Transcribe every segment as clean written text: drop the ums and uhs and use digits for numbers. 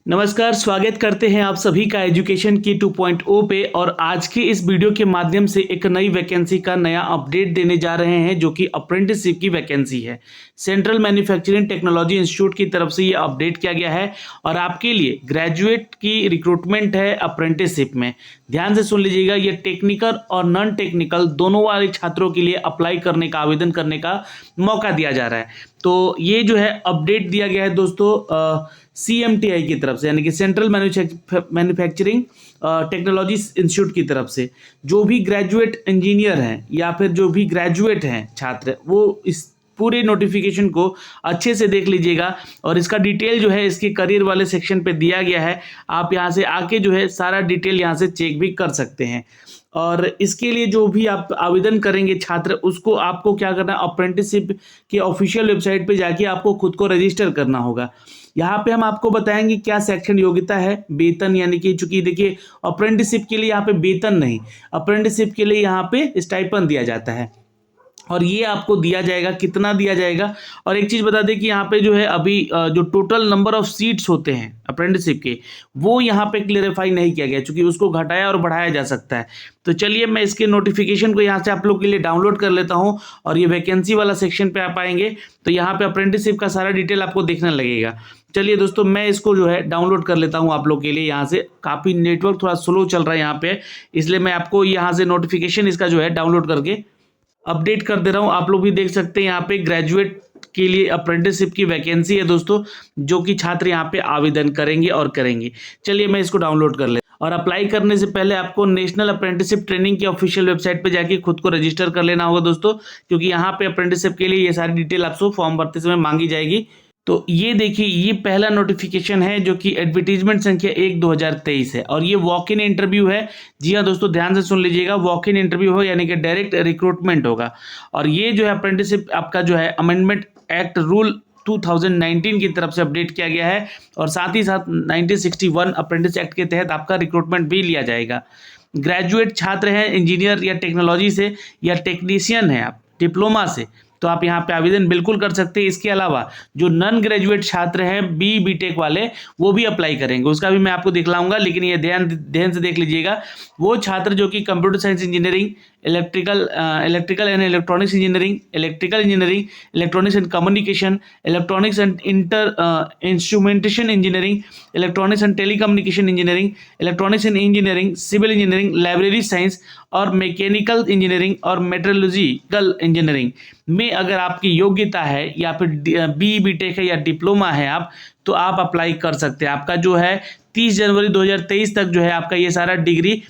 नमस्कार, स्वागत करते हैं आप सभी का एजुकेशन की 2.0 पे। और आज के इस वीडियो के माध्यम से एक नई वैकेंसी का नया अपडेट देने जा रहे हैं, जो कि अप्रेंटिसशिप की वैकेंसी है। सेंट्रल मैन्युफैक्चरिंग टेक्नोलॉजी इंस्टीट्यूट की तरफ से ये अपडेट किया गया है और आपके लिए ग्रेजुएट की रिक्रूटमेंट है अप्रेंटिसशिप में। ध्यान से सुन लीजिएगा, ये टेक्निकल और नॉन टेक्निकल दोनों वाले छात्रों के लिए अप्लाई करने का, आवेदन करने का मौका दिया जा रहा है। तो ये जो है अपडेट दिया गया है दोस्तों CMTI की तरफ से, यानी कि सेंट्रल मैन्युफैक्चरिंग टेक्नोलॉजी इंस्टीट्यूट की तरफ से। जो भी ग्रेजुएट इंजीनियर हैं या फिर जो भी ग्रेजुएट हैं छात्र, वो इस पूरे नोटिफिकेशन को अच्छे से देख लीजिएगा। और इसका डिटेल जो है इसके करियर वाले सेक्शन पे दिया गया है। आप यहाँ से आके जो है सारा डिटेल यहाँ से चेक भी कर सकते हैं। और इसके लिए जो भी आप आवेदन करेंगे छात्र, उसको आपको क्या करना है, अप्रेंटिसशिप के ऑफिशियल वेबसाइट पे जाके आपको खुद को रजिस्टर करना होगा। यहाँ पे हम आपको बताएंगे क्या सेक्शन योग्यता है, वेतन, यानी कि चूंकि देखिए अप्रेंटिसशिप के लिए यहाँ पे वेतन नहीं, अप्रेंटिसशिप के लिए यहाँ पे स्टाइपेंड दिया जाता है। और ये आपको दिया जाएगा, कितना दिया जाएगा। और एक चीज़ बता दें कि यहाँ पे जो है अभी जो टोटल नंबर ऑफ सीट्स होते हैं अप्रेंटिसशिप के, वो यहाँ पे क्लेरिफाई नहीं किया गया, क्योंकि उसको घटाया और बढ़ाया जा सकता है। तो चलिए मैं इसके नोटिफिकेशन को यहाँ से आप लोग के लिए डाउनलोड कर लेता हूँ। और ये वैकेंसी वाला सेक्शन पे आप आएंगे तो यहाँ पे अप्रेंटिसशिप का सारा डिटेल आपको देखने लगेगा। चलिए दोस्तों, मैं इसको जो है डाउनलोड कर लेता हूँ आप लोग के लिए। यहाँ से काफ़ी नेटवर्क थोड़ा स्लो चल रहा है यहाँ पे, इसलिए मैं आपको यहाँ से नोटिफिकेशन इसका जो है डाउनलोड करके अपडेट कर दे रहा हूँ। आप लोग भी देख सकते हैं यहाँ पे ग्रेजुएट के लिए अप्रेंटिसशिप की वैकेंसी है दोस्तों, जो कि छात्र यहाँ पे आवेदन करेंगे और करेंगे। चलिए मैं इसको डाउनलोड कर ले। और अप्लाई करने से पहले आपको नेशनल अप्रेंटिसशिप ट्रेनिंग की ऑफिशियल वेबसाइट पे जाके खुद को रजिस्टर कर लेना होगा दोस्तों, क्योंकि यहाँ पे अप्रेंटिसशिप के लिए ये सारी डिटेल आपको फॉर्म भरते समय मांगी जाएगी। तो ये देखिए, ये पहला नोटिफिकेशन है जो कि एडवर्टीजमेंट संख्या 1/2023 है और ये वॉक इन इंटरव्यू है। जी हाँ दोस्तों, ध्यान से सुन लीजिएगा, वॉक इन इंटरव्यू हो, यानी कि डायरेक्ट रिक्रूटमेंट होगा। और ये जो है अप्रेंटिसशिप आपका जो है अमेंडमेंट एक्ट रूल 2019 की तरफ से अपडेट किया गया है। और साथ ही साथ 1961 अप्रेंटिस एक्ट के तहत आपका रिक्रूटमेंट भी लिया जाएगा। ग्रेजुएट छात्र हैं इंजीनियर या टेक्नोलॉजी से, या टेक्नीशियन है आप डिप्लोमा से, तो आप यहाँ पे आवेदन बिल्कुल कर सकते हैं। इसके अलावा जो नॉन ग्रेजुएट छात्र हैं BTech वाले, वो भी अप्लाई करेंगे, उसका भी मैं आपको दिखलाऊंगा। लेकिन ये ध्यान से देख लीजिएगा, वो छात्र जो कि computer science engineering, electrical and electronics engineering, electronics and communication, electronics and instrumentation engineering, electronics and telecommunication engineering, electronics and engineering, civil engineering, library science और मैकेनिकल इंजीनियरिंग और मेट्रोलॉजिकल इंजीनियरिंग में अगर आपकी योग्यता है, या फिर BTech है या डिप्लोमा है आप, तो आप अप्लाई कर सकते हैं। आपका जो है 30 जनवरी 2023 तक जो है आपका ये सारा डिग्री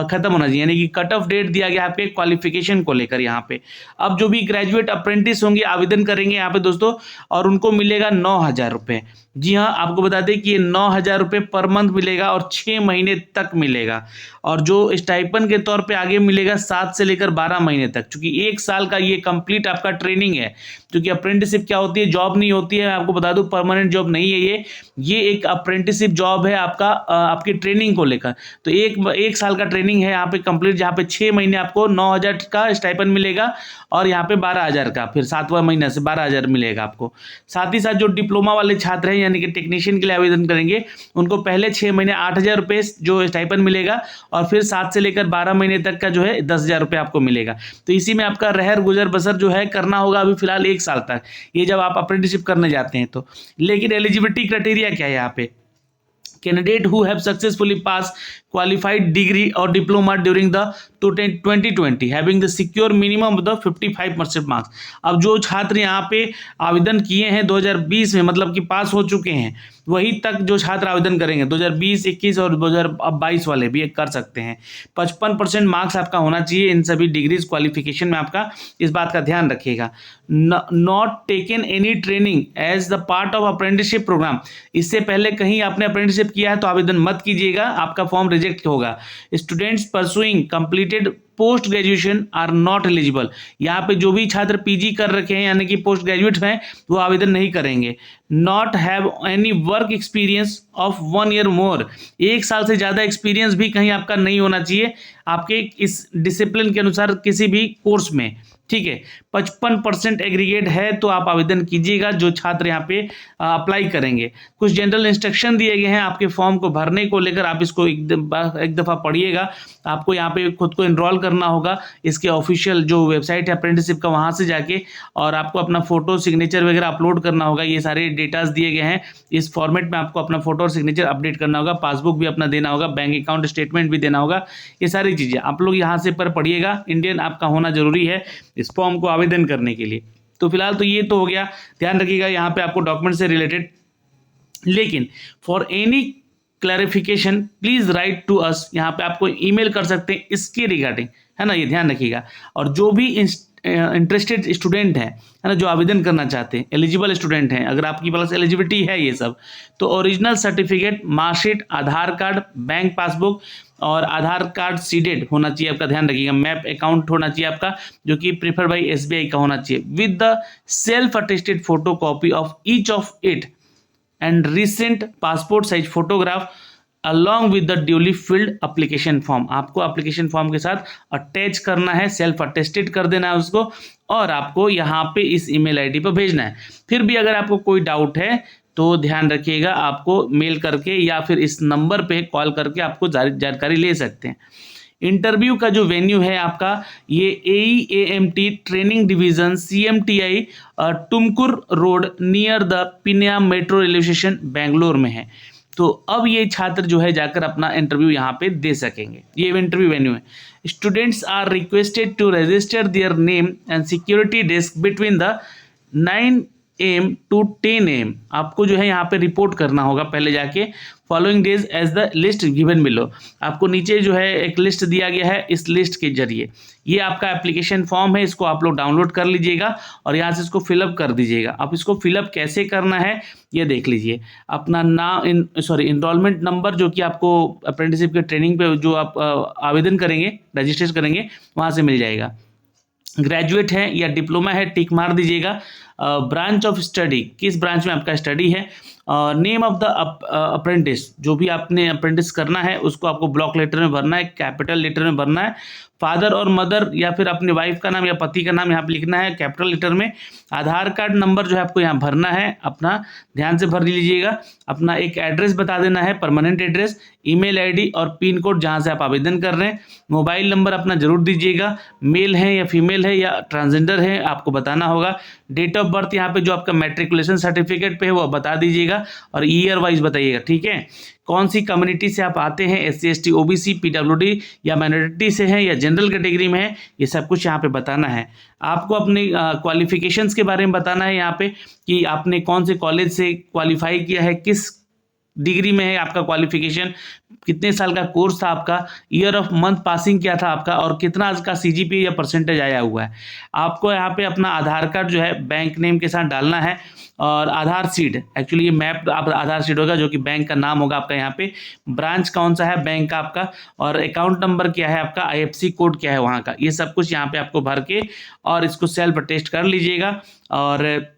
खत्म होना चाहिए, यानी कि कट ऑफ डेट दिया गया आपके क्वालिफिकेशन को लेकर यहाँ पे। अब जो भी ग्रेजुएट अप्रेंटिस होंगे आवेदन करेंगे यहाँ पे दोस्तों, और उनको मिलेगा 9,000 रुपये। जी हाँ, आपको बता दें कि ये 9,000 रुपये पर मंथ मिलेगा और 6 महीने तक मिलेगा। और जो स्टाइपेंड के तौर पे आगे मिलेगा 7 से लेकर 12 महीने तक, क्योंकि 1 साल का ये कंप्लीट आपका ट्रेनिंग है। क्योंकि अप्रेंटिसशिप क्या होती है, जॉब नहीं होती है, आपको बता दूं परमानेंट जॉब नहीं है ये एक अप्रेंटिसशिप जॉब है आपका, आपकी ट्रेनिंग को लेकर। तो एक साल का ट्रेनिंग है यहाँ पे कंप्लीट, जहाँ पे 6 महीने आपको 9,000 का स्टाइपेंड मिलेगा और यहाँ पे 12,000 का, फिर 7वां महीना से 12,000 मिलेगा आपको। साथ ही साथ जो डिप्लोमा वाले छात्र हैं, यानी कि टेक्नीशियन के लिए आवेदन करेंगे, उनको पहले 6 महीने 8,000 रुपये जो स्टाइपेंड मिलेगा, और फिर 7 से लेकर 12 महीने तक का जो है 10,000 रुपये आपको मिलेगा। तो इसी में आपका रहर गुजर बसर जो है करना होगा अभी फिलहाल 1 साल तक, ये जब आप अप्रेंटिसशिप करने जाते हैं तो। लेकिन एलिजिबिलिटी क्राइटेरिया क्या है यहाँ पे, candidate who have successfully pass qualified degree or diploma during the 2020 having the secure minimum of the 55% marks। अब जो छात्र यहाँ पे आवेदन किए हैं 2020 में, मतलब कि पास हो चुके हैं, वही तक जो छात्र आवेदन करेंगे 2020, 21 और 2022 वाले भी कर सकते हैं। 55% मार्क्स आपका होना चाहिए इन सभी डिग्रीज क्वालिफिकेशन में, आपका इस बात का ध्यान रखिएगा। Not taken any training as the part of apprenticeship programme, इससे पहले कहीं आपने अप्रेंटिसशिप किया है तो आवेदन मत कीजिएगा, आपका फॉर्म रिजेक्ट होगा। Students pursuing completed post graduation are not eligible, यहाँ पे जो भी छात्र PG कर रखे हैं यानी कि पोस्ट ग्रेजुएट हैं, वो आवेदन नहीं करेंगे। Not have any work experience of 1 year मोर, 1 साल से ज़्यादा एक्सपीरियंस भी कहीं आपका नहीं होना चाहिए आपके इस डिसिप्लिन के अनुसार किसी भी कोर्स में, ठीक है। 55% एग्रीगेट है तो आप आवेदन कीजिएगा जो छात्र यहाँ पे अप्लाई करेंगे। कुछ जनरल इंस्ट्रक्शन दिए गए हैं आपके फॉर्म को भरने को लेकर, आप इसको एक दफ़ा पढ़िएगा। आपको यहाँ पे खुद को इनरोल करना होगा इसके ऑफिशियल जो वेबसाइट है अप्रेंटिसशिप का, वहाँ से जाके, और आपको अपना फोटो सिग्नेचर वगैरह अपलोड करना होगा। ये सारे डेटाज दिए गए हैं, इस फॉर्मेट में आपको अपना फोटो और सिग्नेचर अपडेट करना होगा, पासबुक भी अपना देना होगा, बैंक अकाउंट स्टेटमेंट भी देना होगा। ये सारी चीज़ें आप लोग यहाँ से पर पढ़िएगा। इंडियन आपका होना जरूरी है इस फॉर्म को आवेदन करने के लिए। तो फिलहाल तो ये तो हो गया, ध्यान रखिएगा यहाँ पे आपको डॉक्यूमेंट से रिलेटेड। लेकिन for any clarification please write to us, यहाँ पे आपको ईमेल कर सकते हैं इसके रिगार्डिंग, है ना, ये ध्यान रखिएगा। और जो भी इंटरेस्टेड स्टूडेंट है ना, जो आवेदन करना चाहते हैं, एलिजिबल स्टूडेंट हैं, अगर आपकी पास एलिजिबिलिटी है ये सब, तो ओरिजिनल सर्टिफिकेट, मार्कशीट, आधार कार्ड, बैंक पासबुक और आधार कार्ड सीडेड होना चाहिए आपका, ध्यान रखिएगा। मैप अकाउंट होना चाहिए आपका जो कि प्रेफर बाई SBI का होना चाहिए, with the self attested photo copy of each of it and recent passport size photograph along with the duly field application form. आपको एप्लीकेशन फॉर्म के साथ अटैच करना है, सेल्फ अटेस्टेड कर देना है उसको, और आपको यहाँ पे इस ईमेल आईडी पर भेजना है। फिर भी अगर आपको कोई डाउट है तो ध्यान रखिएगा, आपको मेल करके या फिर इस नंबर पे कॉल करके आपको जानकारी ले सकते हैं। इंटरव्यू का जो वेन्यू है आपका, ये AEAMT training division CMTI Tumkur road near the Peenya metro railway station Bangalore में है। तो अब ये छात्र जो है जाकर अपना इंटरव्यू यहाँ पे दे सकेंगे। ये इंटरव्यू वेन्यू है। Students are requested to register their name and security desk between the 9 AM to 10 AM। आपको जो है यहाँ पे रिपोर्ट करना होगा पहले जाके, following days as the list given below. आपको नीचे जो है एक लिस्ट दिया गया है, इस लिस्ट के जरिए ये आपका एप्लीकेशन फॉर्म है, इसको आप लोग डाउनलोड कर लीजिएगा और यहाँ से इसको फिलअप कर दीजिएगा। अब इसको फिलअप कैसे करना है ये देख लीजिए। अपना नाम इनरोलमेंट नंबर जो कि आपको अप्रेंटिसशिप के ट्रेनिंग पे जो आप आवेदन करेंगे, रजिस्ट्रेशन करेंगे, वहाँ से मिल जाएगा। ग्रेजुएट है या डिप्लोमा है टिक मार दीजिएगा। ब्रांच ऑफ स्टडी, किस ब्रांच में आपका स्टडी है। नेम ऑफ द अप्रेंटिस, जो भी आपने अप्रेंटिस करना है उसको आपको ब्लॉक लेटर में भरना है, कैपिटल लेटर में भरना है। फादर और मदर या फिर अपने वाइफ का नाम या पति का नाम यहाँ पे लिखना है कैपिटल लेटर में। आधार कार्ड नंबर जो है आपको यहाँ भरना है, अपना ध्यान से भर लीजिएगा। अपना एक एड्रेस बता देना है, परमानेंट एड्रेस, ईमेल आईडी और पिन कोड जहाँ से आप आवेदन कर रहे हैं। मोबाइल नंबर अपना जरूर दीजिएगा, मेल है या फीमेल है या ट्रांसजेंडर है आपको बताना होगा। डेट ऑफ बर्थ यहाँ पे जो आपका मैट्रिकुलेशन सर्टिफिकेट पे है वो बता दीजिएगा और ईयर वाइज बताइएगा, ठीक है। कौन सी कम्युनिटी से आप आते हैं, SC ST OBC PWD या माइनॉरिटी से हैं या जनरल कैटेगरी में है, ये सब कुछ यहाँ पे बताना है। आपको अपने क्वालिफिकेशंस के बारे में बताना है यहाँ पे कि आपने कौन से कॉलेज से क्वालिफाई किया है, किस डिग्री में है आपका क्वालिफिकेशन, कितने साल का कोर्स था आपका, ईयर ऑफ मंथ पासिंग क्या था आपका और कितना आज का CGPA या परसेंटेज आया हुआ है। आपको यहाँ पे अपना आधार कार्ड जो है बैंक नेम के साथ डालना है और आधार सीट, एक्चुअली ये मैप आप आधार सीट होगा जो कि बैंक का नाम होगा आपका यहाँ पे, ब्रांच कौन सा है बैंक का आपका, और अकाउंट नंबर क्या है आपका, IFSC कोड क्या है वहाँ का, ये सब कुछ यहाँ पे आपको भर के और इसको सेल्फ अटेस्ट कर लीजिएगा। और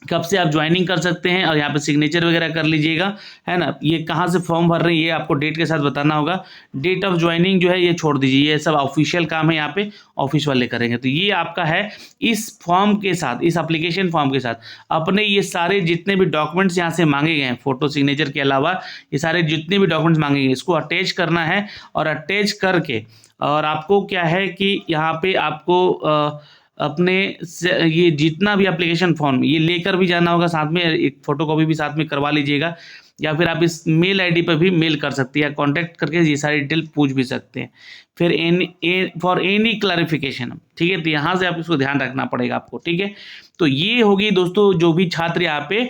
कब से आप ज्वाइनिंग कर सकते हैं और यहाँ पे सिग्नेचर वगैरह कर लीजिएगा, है ना। ये कहाँ से फॉर्म भर रहे हैं ये आपको डेट के साथ बताना होगा। डेट ऑफ ज्वाइनिंग जो है ये छोड़ दीजिए, ये सब ऑफिशियल काम है, यहाँ पे ऑफिस वाले करेंगे। तो ये आपका है, इस फॉर्म के साथ, इस एप्लीकेशन फॉर्म के साथ अपने ये सारे जितने भी डॉक्यूमेंट्स यहाँ से मांगे गए हैं, फोटो सिग्नेचर के अलावा ये सारे जितने भी डॉक्यूमेंट्स मांगे गए इसको अटैच करना है। और अटैच करके और आपको क्या है कि यहाँ पे आपको अपने ये जितना भी एप्लीकेशन फॉर्म ये लेकर भी जाना होगा, साथ में एक फोटोकॉपी भी साथ में करवा लीजिएगा, या फिर आप इस मेल आईडी पर भी मेल कर सकते हैं या कांटेक्ट करके ये सारी डिटेल पूछ भी सकते हैं। फिर फॉर एनी क्लैरिफिकेशन, ठीक है, तो यहाँ से आप इसको ध्यान रखना पड़ेगा आपको, ठीक है। तो ये होगी दोस्तों जो भी छात्र यहाँ पे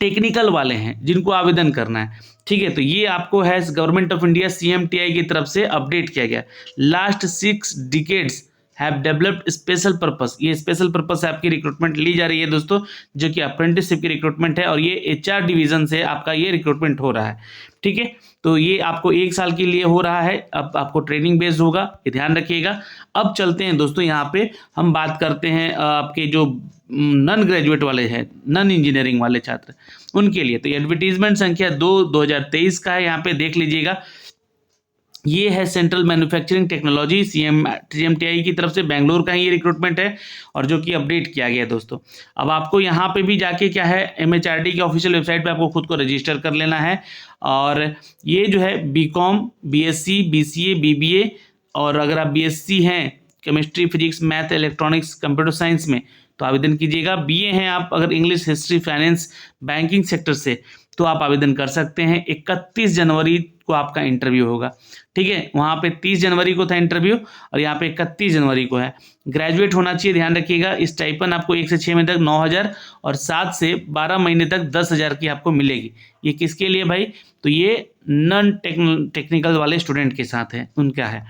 टेक्निकल वाले हैं जिनको आवेदन करना है, ठीक है। तो ये आपको है गवर्नमेंट ऑफ इंडिया CMTI की तरफ से अपडेट किया गया। Last 6 decades have developed special purpose, ये स्पेशल पर्पस से आपकी रिक्रूटमेंट ली जा रही है दोस्तों, जो कि अप्रेंटिसशिप की रिक्रूटमेंट है और ये HR डिवीजन से आपका ये रिक्रूटमेंट हो रहा है, ठीक है। तो ये आपको 1 साल के लिए हो रहा है, अब आपको ट्रेनिंग बेस्ड होगा, ये ध्यान रखिएगा। अब चलते हैं दोस्तों, यहाँ पे हम बात करते हैं आपके जो नॉन ग्रेजुएट वाले हैं, नॉन इंजीनियरिंग वाले छात्र, उनके लिए। तो एडवर्टीजमेंट संख्या 2/2023 का है, यहाँ पे देख लीजिएगा। ये है सेंट्रल मैन्युफैक्चरिंग टेक्नोलॉजी CMTI की तरफ से, बेंगलोर का ही ये रिक्रूटमेंट है और जो कि अपडेट किया गया है दोस्तों। अब आपको यहाँ पे भी जाके क्या है, MHRD की ऑफिशियल वेबसाइट पे आपको खुद को रजिस्टर कर लेना है। और ये जो है BCom, BSc, BCA, BBA, और अगर आप BSc हैं chemistry, physics, math, electronics, computer science में तो आवेदन कीजिएगा। BA हैं आप अगर English, history, finance, banking sector से तो आप आवेदन कर सकते हैं। 31 जनवरी को आपका इंटरव्यू होगा, ठीक है। वहाँ पे 30 जनवरी को था इंटरव्यू और यहाँ पे 31 जनवरी को है। ग्रेजुएट होना चाहिए, ध्यान रखिएगा। स्टाइपन आपको 1 से 6 महीने तक 9,000 और 7 से 12 महीने तक 10,000 की आपको मिलेगी। ये किसके लिए भाई? तो ये नॉन टेक्निकल वाले स्टूडेंट के साथ है, उनका है।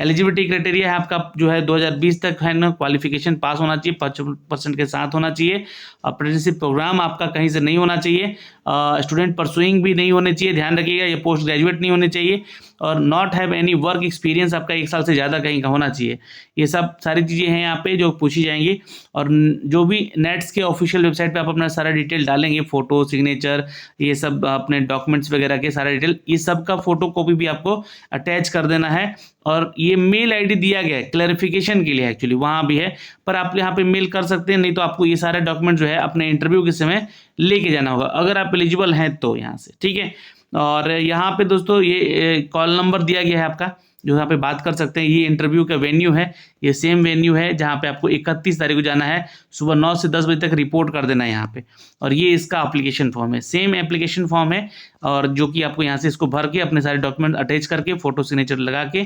एलिजिबिलिटी क्राइटेरिया है आपका जो है 2020 तक है ना, क्वालिफिकेशन पास होना चाहिए, 5% के साथ होना चाहिए। अप्रेंटिसशिप प्रोग्राम आपका कहीं से नहीं होना चाहिए, स्टूडेंट परसुइंग भी नहीं होने चाहिए, ध्यान रखिएगा। ये पोस्ट ग्रेजुएट नहीं होने चाहिए और not have any work experience आपका 1 साल से ज़्यादा कहीं का होना चाहिए। ये सब सारी चीज़ें हैं यहाँ पे जो पूछी जाएंगी। और जो भी नेट्स के ऑफिशियल वेबसाइट पे आप अपना सारा डिटेल डालेंगे, फोटो, सिग्नेचर, ये सब अपने डॉक्यूमेंट्स वगैरह के सारा डिटेल, ये सब का फोटो कॉपी भी आपको अटैच कर देना है। और ये मेल आईडी दिया गया है क्लैरिफिकेशन के लिए, एक्चुअली वहाँ भी है, पर आप यहाँ पे मेल कर सकते हैं, नहीं तो आपको ये सारे डॉक्यूमेंट जो है अपने इंटरव्यू के समय लेके जाना होगा अगर आप एलिजिबल हैं तो यहाँ से, ठीक है। और यहाँ पे दोस्तों ये कॉल नंबर दिया गया है आपका, जो यहाँ पे बात कर सकते हैं। ये इंटरव्यू का वेन्यू है, ये सेम वेन्यू है जहाँ पे आपको 31 तारीख को जाना है, सुबह 9 से 10 बजे तक रिपोर्ट कर देना है यहाँ पे। और ये इसका एप्लीकेशन फॉर्म है, सेम एप्लीकेशन फॉर्म है, और जो कि आपको यहाँ से इसको भर के अपने सारे डॉक्यूमेंट अटैच करके फोटो सिग्नेचर लगा के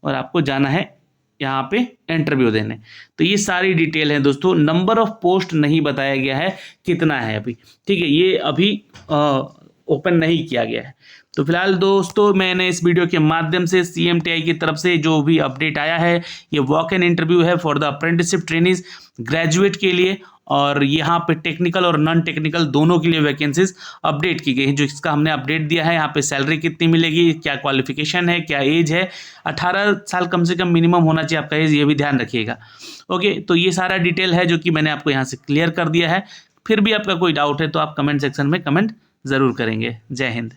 और आपको जाना है यहाँ पे इंटरव्यू देने। तो ये सारी डिटेल है दोस्तों। नंबर ऑफ पोस्ट नहीं बताया गया है कितना है अभी, ठीक है, ये अभी ओपन नहीं किया गया है। तो फिलहाल दोस्तों मैंने इस वीडियो के माध्यम से CMTI की तरफ से जो भी अपडेट आया है, ये वॉक इन इंटरव्यू है for the apprenticeship trainees graduate के लिए, और यहाँ पे टेक्निकल और नॉन टेक्निकल दोनों के लिए वैकेंसीज अपडेट की गई हैं। जो इसका हमने अपडेट दिया है, यहाँ पे सैलरी कितनी मिलेगी, क्या क्वालिफिकेशन है, क्या एज है, 18 साल कम से कम मिनिमम होना चाहिए आपका एज, ये भी ध्यान रखिएगा। ओके, तो ये सारा डिटेल है जो कि मैंने आपको यहाँ से क्लियर कर दिया है। फिर भी आपका कोई डाउट है तो आप कमेंट सेक्शन में कमेंट ज़रूर करेंगे। जय हिंद।